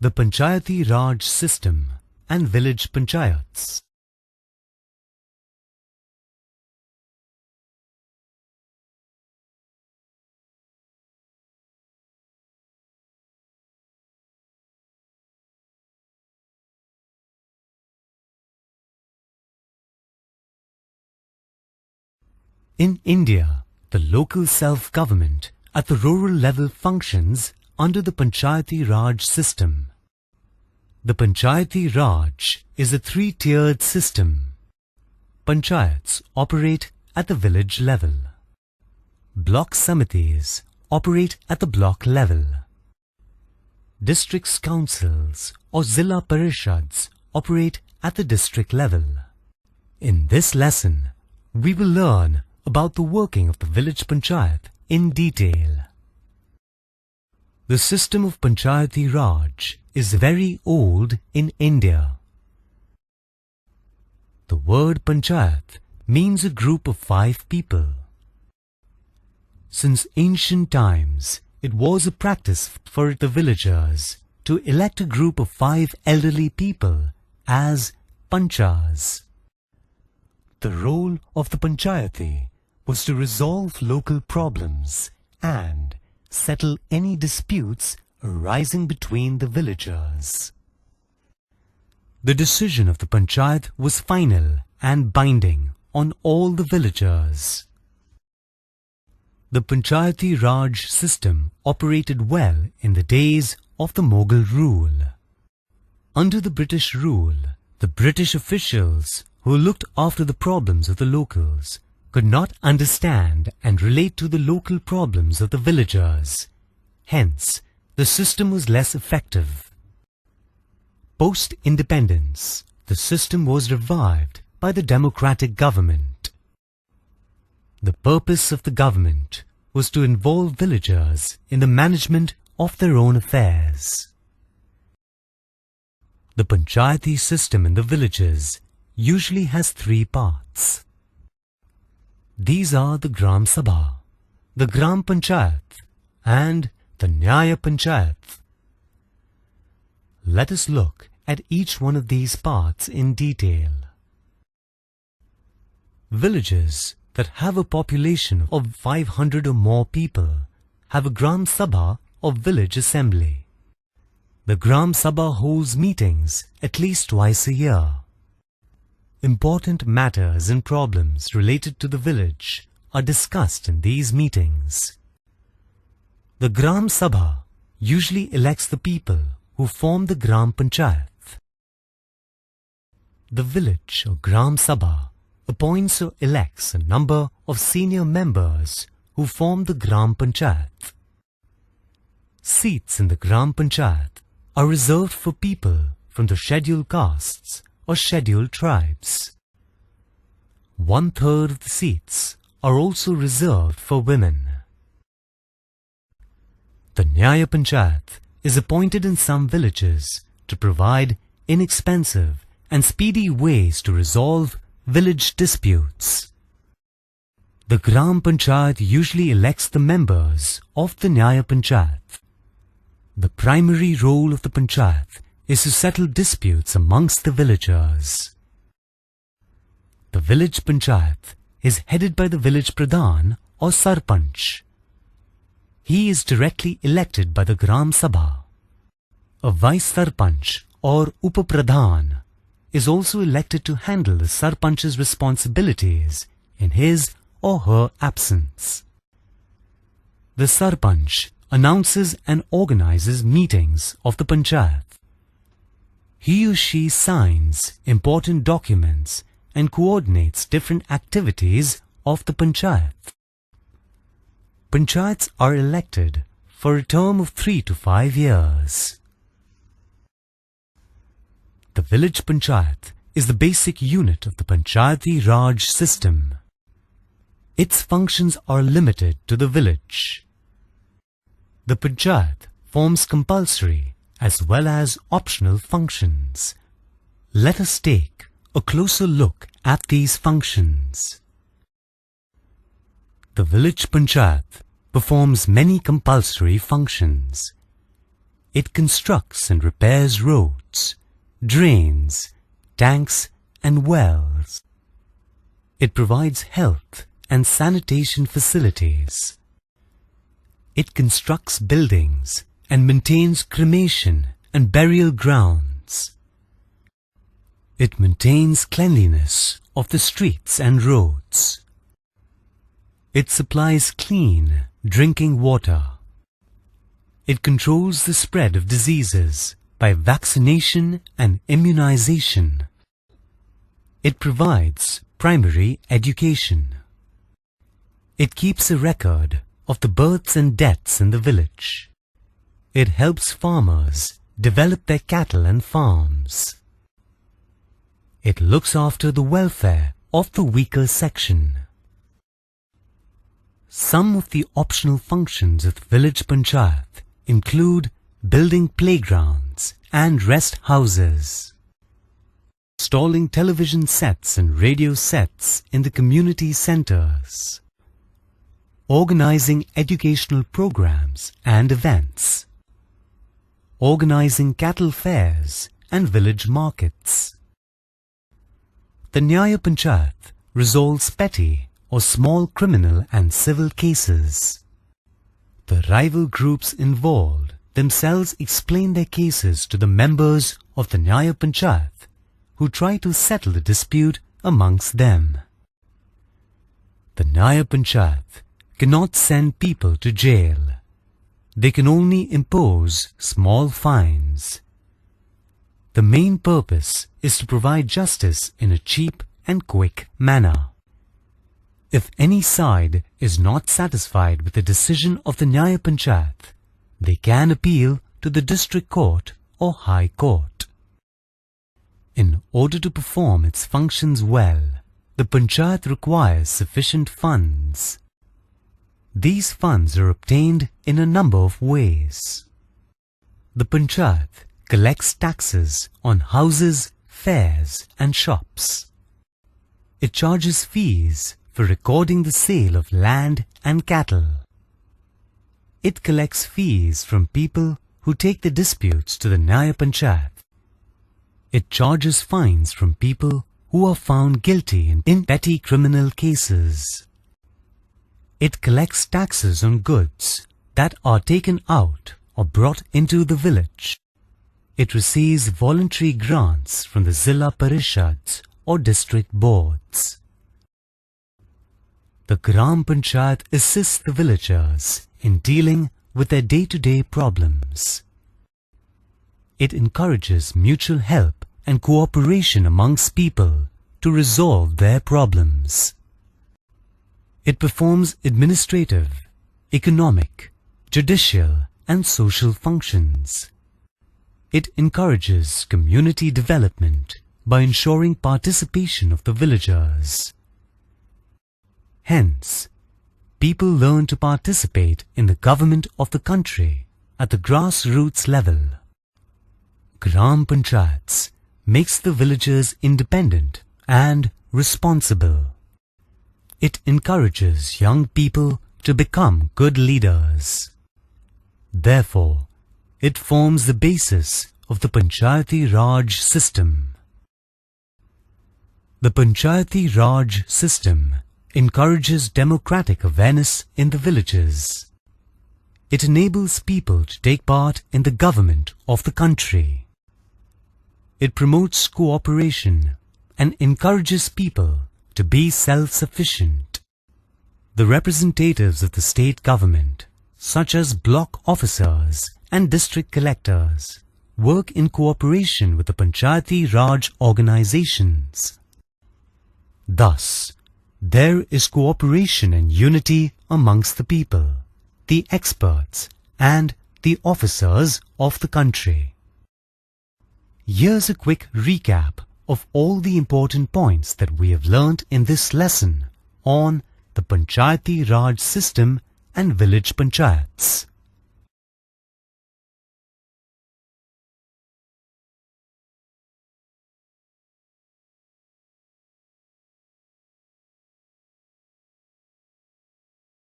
The Panchayati Raj system and village panchayats. In India, the local self-government at the rural level functions under the Panchayati Raj system. The Panchayati Raj is a three-tiered system. Panchayats operate at the village level. Block Samitis operate at the block level. District councils or Zilla Parishads operate at the district level. In this lesson, we will learn about the working of the village panchayat in detail. The system of Panchayati Raj is very old in India. The word panchayat means a group of 5 people. Since ancient times, it was a practice for the villagers to elect a group of 5 elderly people as panchas. The role of the panchayati was to resolve local problems and settle any disputes arising between the villagers. The decision of the panchayat was final and binding on all the villagers. The Panchayati Raj system operated well in the days of the Mughal rule. Under the British rule, the British officials who looked after the problems of the locals could not understand and relate to the local problems of the villagers. Hence, the system was less effective. Post-independence, the system was revived by the democratic government. The purpose of the government was to involve villagers in the management of their own affairs. The Panchayati system in the villages usually has 3 parts. These are the Gram Sabha, the Gram Panchayat and the Nyaya Panchayat. Let us look at each one of these parts in detail. Villages that have a population of 500 or more people have a Gram Sabha or village assembly. The Gram Sabha holds meetings at least twice a year. Important matters and problems related to the village are discussed in these meetings. The Gram Sabha usually elects the people who form the Gram Panchayat. The village or Gram Sabha appoints or elects a number of senior members who form the Gram Panchayat. Seats in the Gram Panchayat are reserved for people from the scheduled castes or scheduled tribes. 1/3 of the seats are also reserved for women. The Nyaya Panchayat is appointed in some villages to provide inexpensive and speedy ways to resolve village disputes. The Gram Panchayat usually elects the members of the Nyaya Panchayat. The primary role of the Panchayat is to settle disputes amongst the villagers. The village Panchayat is headed by the village Pradhan or Sarpanch. He is directly elected by the Gram Sabha. A Vice Sarpanch or Upapradhan is also elected to handle the Sarpanch's responsibilities in his or her absence. The Sarpanch announces and organizes meetings of the Panchayat. He or she signs important documents and coordinates different activities of the Panchayat. Panchayats are elected for a term of 3 to 5 years. The village Panchayat is the basic unit of the Panchayati Raj system. Its functions are limited to the village. The Panchayat forms compulsory as well as optional functions. Let us take a closer look at these functions. The village Panchayat performs many compulsory functions. It constructs and repairs roads, drains, tanks and wells. It provides health and sanitation facilities. It constructs buildings and maintains cremation and burial grounds. It maintains cleanliness of the streets and roads. It supplies clean drinking water. It controls the spread of diseases by vaccination and immunization. It provides primary education. It keeps a record of the births and deaths in the village. It helps farmers develop their cattle and farms. It looks after the welfare of the weaker section. Some of the optional functions of the village panchayat include building playgrounds and rest houses, installing television sets and radio sets in the community centers, organizing educational programs and events, organizing cattle fairs and village markets. The Nyaya Panchayat resolves petty or small criminal and civil cases. The rival groups involved themselves explain their cases to the members of the Nyaya Panchayat, who try to settle the dispute amongst them. The Nyaya Panchayat cannot send people to jail. They can only impose small fines. The main purpose is to provide justice in a cheap and quick manner. If any side is not satisfied with the decision of the Nyaya Panchayat, they can appeal to the district court or high court. In order to perform its functions well, the Panchayat requires sufficient funds. These funds are obtained in a number of ways. The Panchayat collects taxes on houses, fairs and shops. It charges fees for recording the sale of land and cattle. It collects fees from people who take the disputes to the Nyaya Panchayat. It charges fines from people who are found guilty in petty criminal cases. It collects taxes on goods that are taken out or brought into the village. It receives voluntary grants from the Zilla Parishads or district boards. The Gram Panchayat assists the villagers in dealing with their day-to-day problems. It encourages mutual help and cooperation amongst people to resolve their problems. It performs administrative, economic, judicial and social functions. It encourages community development by ensuring participation of the villagers. Hence, people learn to participate in the government of the country at the grassroots level. Gram Panchayats makes the villagers independent and responsible. It encourages young people to become good leaders. Therefore, it forms the basis of the Panchayati Raj system. The Panchayati Raj system encourages democratic awareness in the villages. It enables people to take part in the government of the country. It promotes cooperation and encourages people to be self-sufficient. The representatives of the state government, such as block officers and district collectors, work in cooperation with the Panchayati Raj organizations. Thus, there is cooperation and unity amongst the people, the experts and the officers of the country. Here's a quick recap of all the important points that we have learnt in this lesson on the Panchayati Raj system and village panchayats.